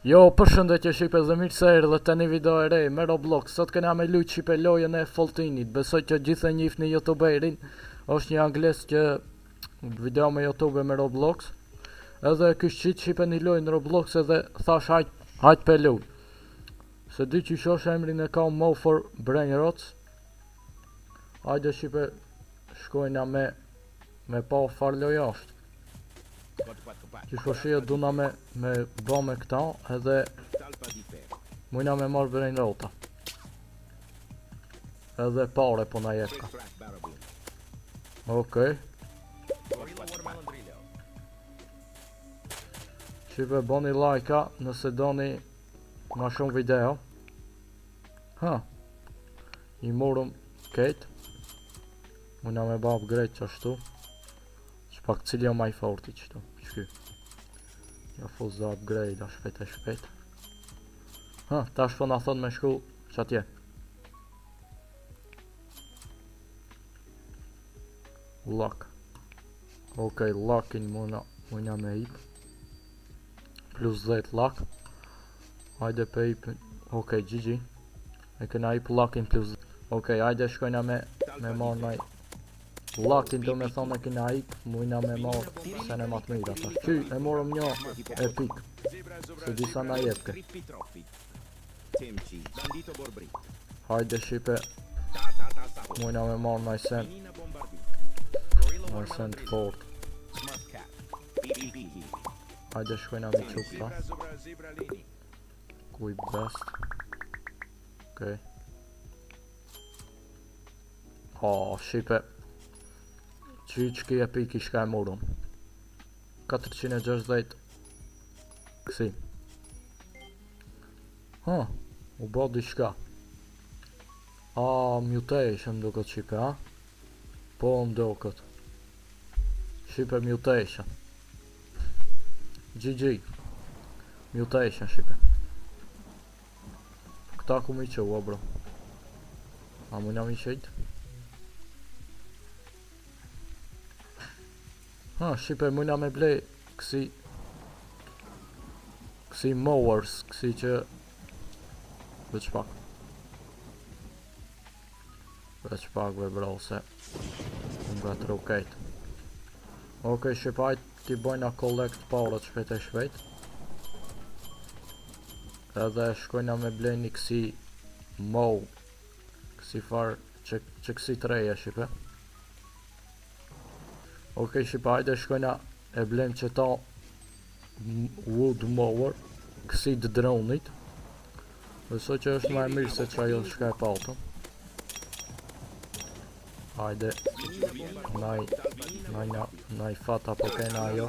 Jo, përshëndetje shipe dhe mirë se erdhët të një video e re me Roblox. Sot kena me lujt shipe lojën e Foltinit. Besoj që gjithë e njihni youtuberin. Është një angles që video me YouTube me Roblox. Edhe kështë qitë shipe një lojë në Roblox edhe thash hajt pe luj. Se di që shosh emrin e ka Mo for Brain Rots. Hajde shipe shkojna me pa far loja është. Që shposhia duna me ba me këta edhe mujna me marrë brain rota. Edhe pare po na jepka. Okej. Shipe boni like-a nëse doni ma shumë video. I morëm ketë. Mujna me ba upgrade qashtu. Pak cilja ma i forti qëtu. Shky. Ja fuz dhe upgrade a shpet. Ta shpo na thot me shku qatje. Lock. Okej, lockin mujna me ip. Plus 10 lock. Hajde pe ip. Okej, GG. E këna ip lockin plus 10. Okej, hajde shkojna me marrë naj. Lockin do me thonë e kina ip, mujna me marrë se ne matë mira. Qy, e morëm një epik. Se disa na jepke. Hajde shipe. Mujna me marrë najsen. Najsen të fort. Hajde shkojna me qupta. Kuj best. Okej. Shipe. Qi epik i shka e morëm 460 kësi. U bo di shka. Mutation do këtë shipe, po do këtë shipe mutation. GG mutation shipe. Këta ku mi që ua bro. A mujna mi qejt. Shipe mujna me blej kësi mowers, kësi që veç pak ve bro se nga të roket. Okej, shipajt ti bojna collect parët shpejt. Edhe shkojna me blej një kësi mow, kësi far që kësi të reja shipe. Okej, shipa, hajde shkojna e blem që ta wood mower, kësi të dronit. Besoj që është ma e mirë se që ajo shka e patëm. Hajde, naj fata po kena ajo.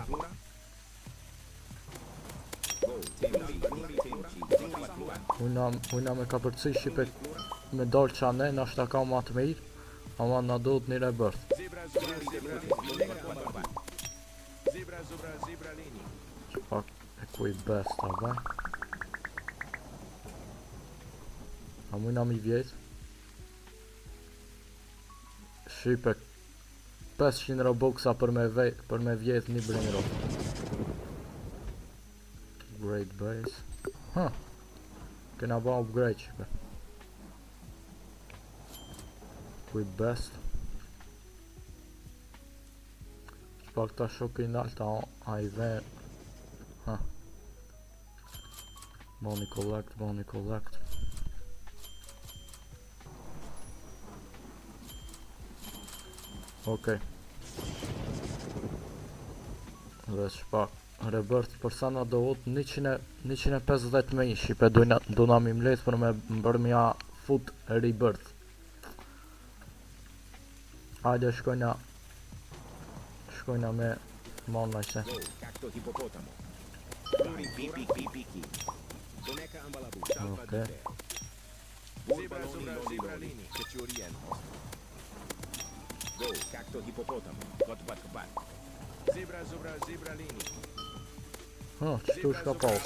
Ujna me ka përci shipe me dalë qane, nashta ka ma të mirë, ama na do të një rebirth. Pak e kuj best a baj. A mujna mi vjet. Shipe 500 robuxa për me vjet një brain rot. Great base. Kena ba upgrade shipe. Kuj best. Pak ta shokin alta a i ven. Boni collect. Okej. Dhe shpak rebirth për sa na do ut 150 me shipe duna mi mlet për me mbërmja fut rebirth. Hajde shkojna me marrë najse. Okej. Qëtu shka pak.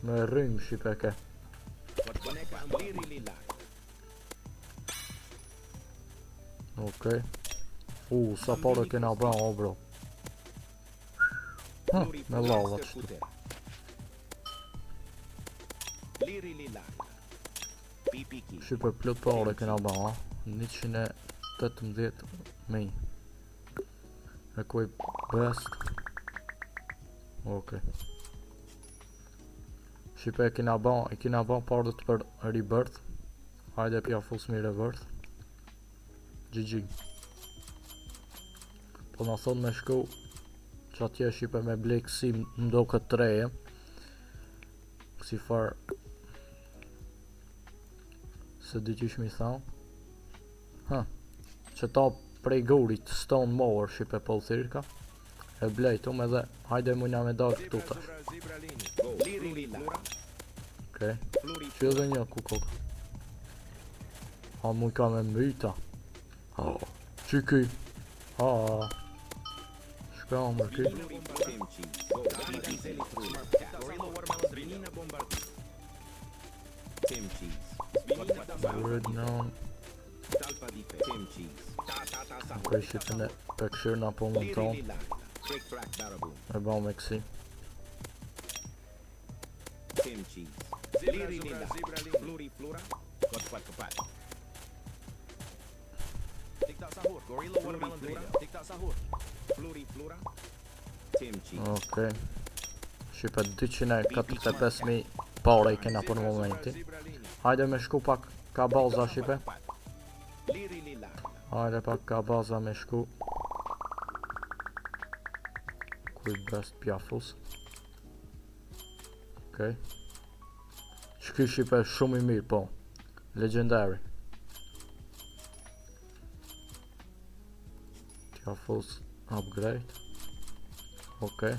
Me rrim shipe ke. Okej. Sa pare kena bra, bro. Me lallat shtu. Shqipë plot pare kena ba, 118 mijë. E kuj best. Okej. Shqipë e kena ba parët për rebirth. Hajde pja fus mi rebirth. GG. Po na thon me shku që atje Shqipe me blek si ndo këtë treje. Si far se di qysh mi tha. Që ta prej gurit stone mower Shqipe po thirka. E blejtum edhe hajde mujna me dalë këtu tash. Okej. Që edhe një kukok. A muj ka me myta. Që ky? Shka më ky? Okej, Shqipën e pekshirë na po më tonë. E ba me kësi. Okej. Shqipe 245.000 pare i kena për momenti. Hajde me shku pak ka baza Shqipe. Hajde pak ka baza me shku. Kuj best pjafus. Okej. Shky Shqipe shumë i mirë po. Legendary. Pjafus upgrade. Okej.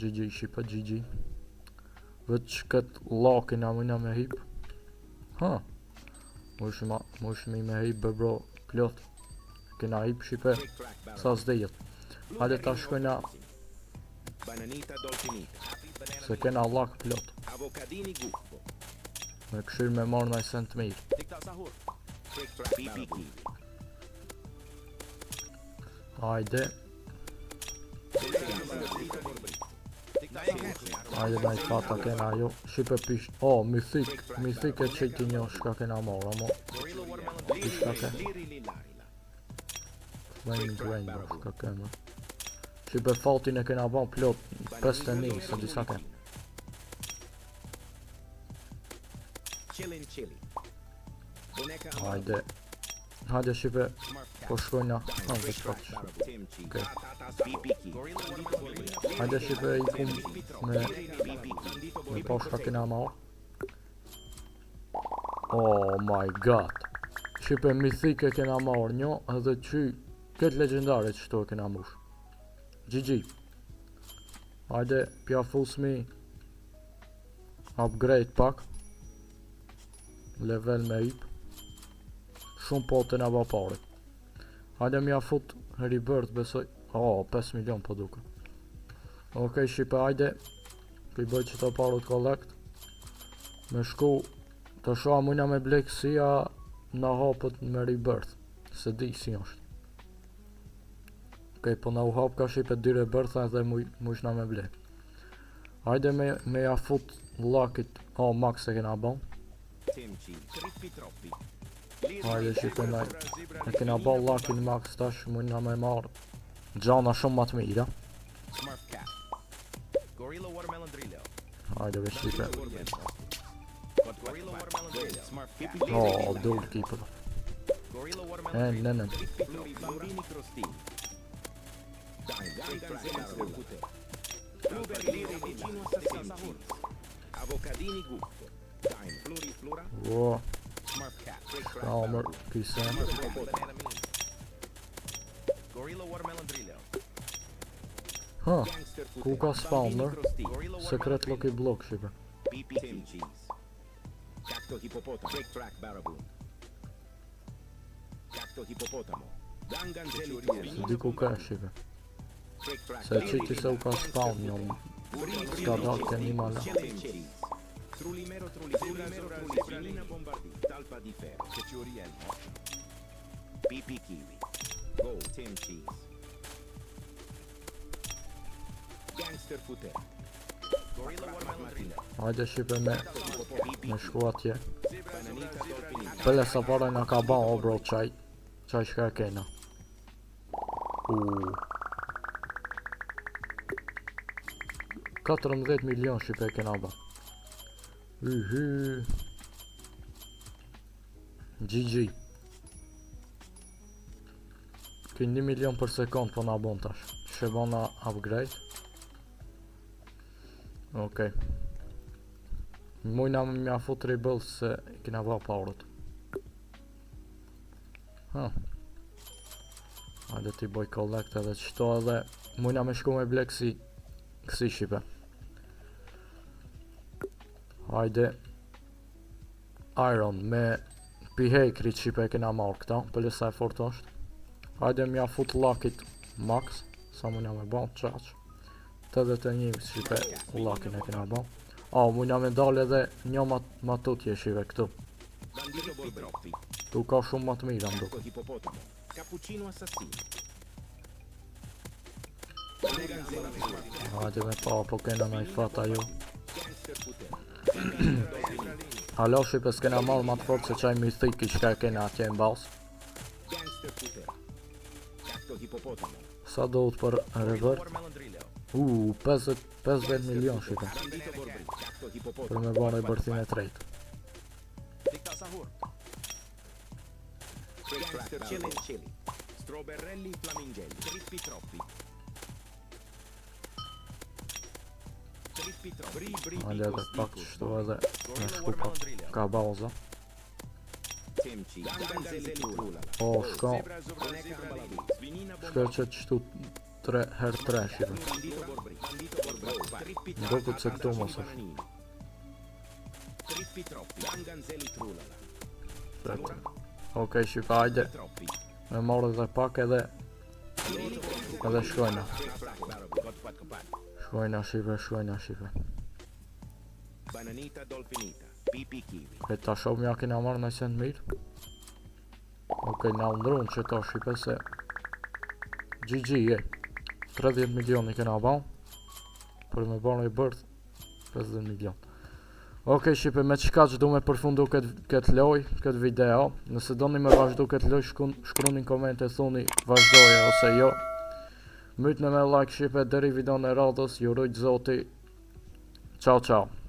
GG Shqipe, GG. Vëtë që këtë lakin a mëjna me hip. Mushmi me hip bebro plot. Kena hip Shqipe sa s'dejet. Hajde ta shkojna se kena lak plot. Me këshir me marrë naj sent mirë. Hajde. Hajde naj fata kena jo. Shqipe pish. Mythik e qëti një shka kena marrë, amo. Shka ke. Flame Rainbow, shka kena. Shqipe fatin e kena ban plot 5.1 sa disa ke. Hajde Shqipe po shkojna. Veç pak Shqipe. Hajde Shqipe i kum me po shka kena marrë. Oh my god. Shqipe mythike kena marrë një edhe qy këtë legendare që shto e kena mush. GG. Hajde pja fusmi upgrade pak. Level me hip. Shumë pote nga ba pare. Hajde mja fut rebirth besoj. 5 milion po duke. Okej Shqipe hajde. Këj bëj që të parut collect. Me shku të shoha mujna me blek si a na hapët me rebirth. Se di si është. Okej, po na u hap ka Shqipe 2 rebirth edhe mujshna me blek. Hajde me ja fut lakit. Max e kena bon. Hajde Shqipe e kena bon lakin max tash mujna me marrë gjana shumë matë mira. Hajde ve Shqipe. Dull keeper. Nenen. Wow. Skalmer, kisen. Ku ka spawner? Secret Lucky Block Shqipe. Cacto hippopotamo. Trick track baraboo. Cacto hippopotamo. Di ku ka Shqipe. Se qiti se u ka spawn njën. Ska dalë të një mala. Trulimero, bombardi. Talpa di ferro. Che ci orienta. PP kiwi. Go, Tim cheese. Gangster footer. Gorilla Warmelon. Hajde Shqipe me shku atje. Bananita dolfinita. Pele sa para nga ka ba o bro qaj shka e kena. 14 milion Shqipe e kena ba. GG. Ki 1 milion për sekund po na bon tash. Shebona upgrade. Okej. Mujna mja fut rebel se kina ba paurët. Hajde ti boj collect edhe qëto edhe mujna me shku me ble kësi Shqipe. Hajde Iron me pihekri Shqipe kina marrë këta, pëlle sa e fort është. Hajde mja fut lakit max, sa mujna me ba, qaq. 81 Shqipe lakin e kina ba. Mujna me dal edhe një matutje Shqipe këtu. Bandito Borbroppi. Tu ka shumë matë mira mdo. Gatto hippopotamo. Cappuccino assassino. Hajde me pa, po kena na i fata ju. Gangster footer. Halo Shqipe s'kena marrë ma të fort se qaj mithiki qka e kena atje në bas. Gangster footer. Gatto hippopotamo. Sa dohet për revert? 50 milion Shqipe. Bandito Borbri. Gatto Për hippopotamo. me bërë e bërthin e trejt. Gangster chili. Strawberrelli flamingelli. Trippi troppi. Trippi troppi. Hajde edhe pak qështu edhe me shku pak ka baza. Temci. Ganzelli trulala. Shka Svinina Shkerqet qështu 3 herë 3 Shqipe. Bandito Borbri. Bandito Borbri. Trippi Më do këtë se këtu mos është. Bananini. Trippi troppi. Ganzelli trulala. Okej Shqipe, hajde Troppi. me marrë edhe pak edhe shkojna. Shkojna Shqipe. Bananita dolfinita. Pipi kiwi. E ta shumë ja kena marrë në send mirë. Okej, na undrun që ta Shqipe se GG 30 milion i kena ba. Për me bërë i bërth 50 milion. Okej Shqipe, me qka që du me përfundu këtë loj, këtë video. Nëse doni me vazhdu këtë loj, shkruni në komente, thuni vazhdoje ose jo. Mytni me like Shqipe, deri video në radhës, ju rujt zoti. Ciao ciao.